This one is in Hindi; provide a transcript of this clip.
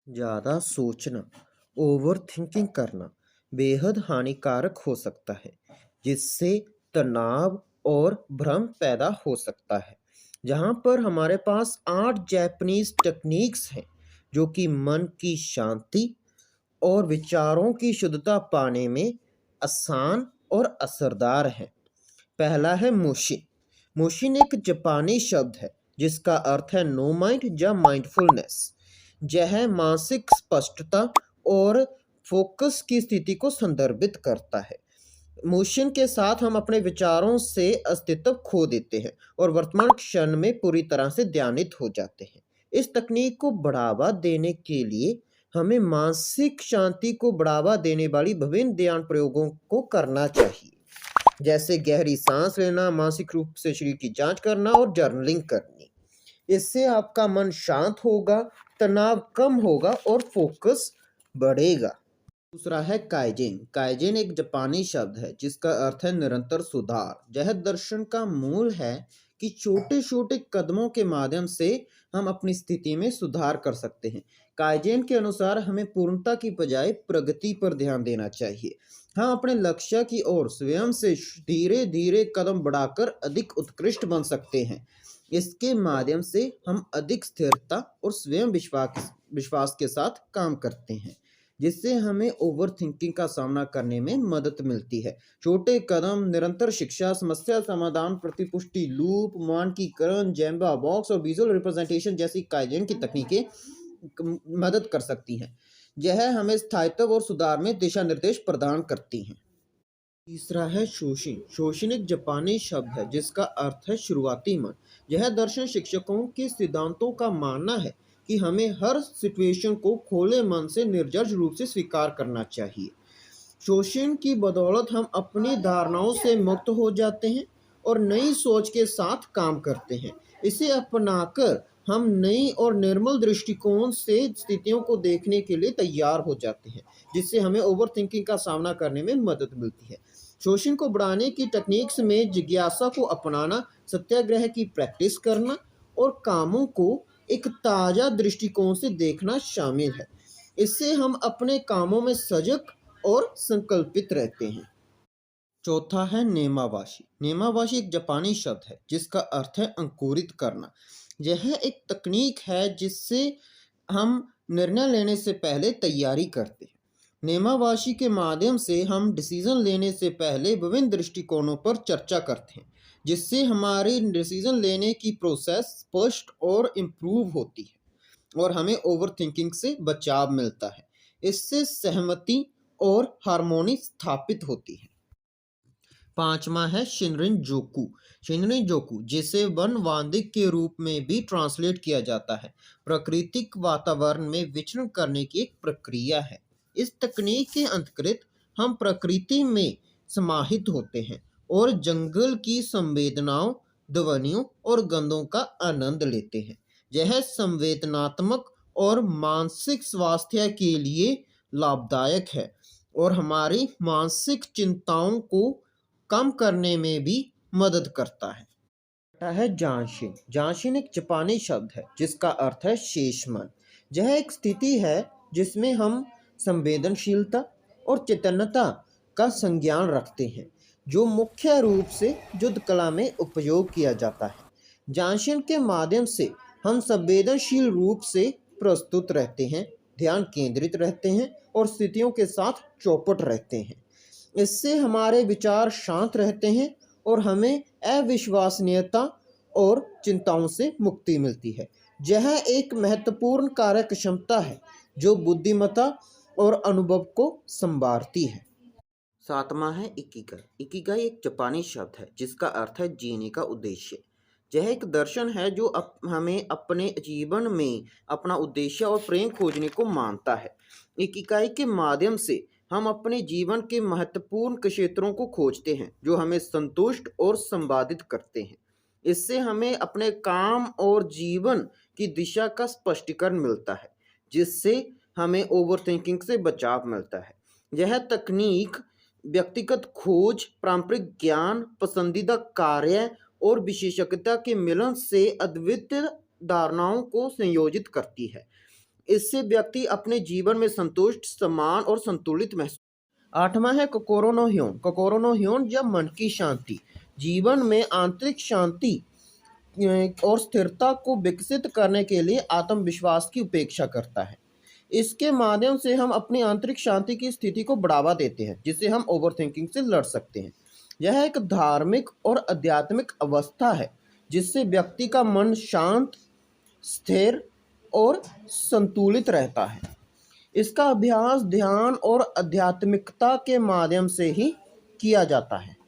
ज़्यादा सोचना, ओवरथिंकिंग करना बेहद हानिकारक हो सकता है, जिससे तनाव और भ्रम पैदा हो सकता है। जहाँ पर हमारे पास 8 जैपनीज़ टेक्निक्स हैं, जो कि मन की शांति और विचारों की शुद्धता पाने में आसान और असरदार हैं। पहला है मोशिन। मोशिन एक जापानी शब्द है जिसका अर्थ है नो माइंड या माइंडफुलनेस। यह मानसिक स्पष्टता और फोकस की स्थिति को संदर्भित करता है। मोशन के साथ हम अपने विचारों से अस्तित्व खो देते हैं और वर्तमान क्षण में पूरी तरह से ध्यानित हो जाते हैं। इस तकनीक को बढ़ावा देने के लिए हमें मानसिक शांति को बढ़ावा देने वाली विभिन्न ध्यान प्रयोगों को करना चाहिए, जैसे गहरी सांस लेना, मानसिक रूप से शरीर की जांच करना और जर्नलिंग करनी। इससे आपका मन शांत होगा, तनाव कम होगा और फोकस बढ़ेगा। दूसरा है काइजिन। काइजिन एक जापानी शब्द है जिसका अर्थ है निरंतर सुधार। यह दर्शन का मूल है कि छोटे छोटे कदमों के माध्यम से हम अपनी स्थिति में सुधार कर सकते हैं। काइजिन के अनुसार हमें पूर्णता की बजाय प्रगति पर ध्यान देना चाहिए। हम अपने लक्ष्य की ओर स्वयं से धीरे धीरे कदम बढ़ाकर अधिक उत्कृष्ट बन सकते हैं। इसके माध्यम से हम अधिक स्थिरता और स्वयं विश्वास के साथ काम करते हैं, जिससे हमें ओवरथिंकिंग का सामना करने में मदद मिलती है। छोटे कदम, निरंतर शिक्षा, समस्या समाधान, प्रतिपुष्टि लूप, मानकीकरण, जेम्बा बॉक्स और विजुअल रिप्रेजेंटेशन जैसी काइजेन की तकनीकें मदद कर सकती हैं। यह हमें स्थायित्व और सुधार में दिशा निर्देश प्रदान करती हैं। तीसरा है शोशिन। शोशिन एक जापानी शब्द है जिसका अर्थ है शुरुआती मन। यह दर्शन शिक्षकों के सिद्धांतों का मानना है कि हमें हर सिचुएशन को खुले मन से निर्जज रूप से स्वीकार करना चाहिए। शोषण की बदौलत हम अपनी धारणाओं से मुक्त हो जाते हैं और नई सोच के साथ काम करते हैं। इसे अपनाकर हम नई और निर्मल दृष्टिकोण से स्थितियों को देखने के लिए तैयार हो जाते हैं, जिससे हमें ओवरथिंकिंग का सामना करने में मदद मिलती है। शोषण को बढ़ाने की टेक्निक्स में जिज्ञासा को अपनाना, सत्याग्रह की प्रैक्टिस करना और कामों को एक ताज़ा दृष्टिकोण से देखना शामिल है। इससे हम अपने कामों में सजग और संकल्पित रहते हैं। चौथा है नेमावाशी। नेमावाशी एक जापानी शब्द है जिसका अर्थ है अंकुरित करना। यह एक तकनीक है जिससे हम निर्णय लेने से पहले तैयारी करते हैं। नेमावाशी के माध्यम से हम डिसीजन लेने से पहले विभिन्न दृष्टिकोणों पर चर्चा करते हैं, जिससे हमारी डिसीजन लेने की प्रोसेस स्पष्ट और इम्प्रूव होती है और हमें ओवरथिंकिंग से बचाव मिलता है। इससे सहमति और हार्मोनी स्थापित होती है। पांचवा है शिनरिन जोकू। शिनरिन जोकू, जिसे वन वांदिक के रूप में भी ट्रांसलेट किया जाता है, प्राकृतिक वातावरण में विचरण करने की एक प्रक्रिया है। इस तकनीक के अंतर्गत हम प्रकृति में समाहित होते हैं और जंगल की संवेदनाओं, ध्वनियों और गंधों का आनंद लेते हैं। यह संवेदनात्मक और मानसिक स्वास्थ्य के लिए लाभदायक है और हमारी मानसिक चिंताओं को कम करने में भी मदद करता है। छठा है जानशिन। जानशिन एक जापानी शब्द है जिसका अर्थ है शेष मन। यह एक स्थिति है जिसमें हम संवेदनशीलता और चेतन्यता का संज्ञान रखते हैं, जो मुख्य रूप से युद्ध कला में उपयोग किया जाता है। जानशिन के माध्यम से हम संवेदनशील रूप से प्रस्तुत रहते हैं, ध्यान केंद्रित रहते हैं और स्थितियों के साथ चौपट रहते हैं। इससे हमारे विचार शांत रहते हैं और हमें अविश्वसनीयता और चिंताओं से मुक्ति मिलती है। यह एक महत्वपूर्ण कार्य क्षमता है जो बुद्धिमत्ता और अनुभव को संवारती है। सातवां है इकिगाई। इकिगाई एक जापानी शब्द है जिसका अर्थ है जीने का उद्देश्य। यह एक दर्शन है जो हमें अपने जीवन में अपना उद्देश्य और प्रेम खोजने को मानता है। इकिगाई के माध्यम से हम अपने जीवन के महत्वपूर्ण क्षेत्रों को खोजते हैं जो हमें संतुष्ट और संवादित करते हैं। इससे हमें अपने काम और जीवन की दिशा का स्पष्टीकरण मिलता है, जिससे हमें ओवरथिंकिंग से बचाव मिलता है। यह तकनीक व्यक्तिगत खोज, पारंपरिक ज्ञान, पसंदीदा कार्य और विशेषज्ञता के मिलन से अद्वितीय धारणाओं को संयोजित करती है। इससे व्यक्ति अपने जीवन में संतुष्ट, सम्मान और संतुलित महसूस। आठवां है कोकोरो ह्योन। कोकोरो ह्योन या मन की शांति। जीवन में आंतरिक शांति और स्थिरता को विकसित करने के लिए आत्मविश्वास की उपेक्षा करता है। इसके माध्यम से हम अपनी आंतरिक शांति की स्थिति को बढ़ावा देते हैं, जिससे हम ओवरथिंकिंग से लड़ सकते हैं। यह एक धार्मिक और आध्यात्मिक अवस्था है जिससे व्यक्ति का मन शांत, स्थिर और संतुलित रहता है। इसका अभ्यास ध्यान और आध्यात्मिकता के माध्यम से ही किया जाता है।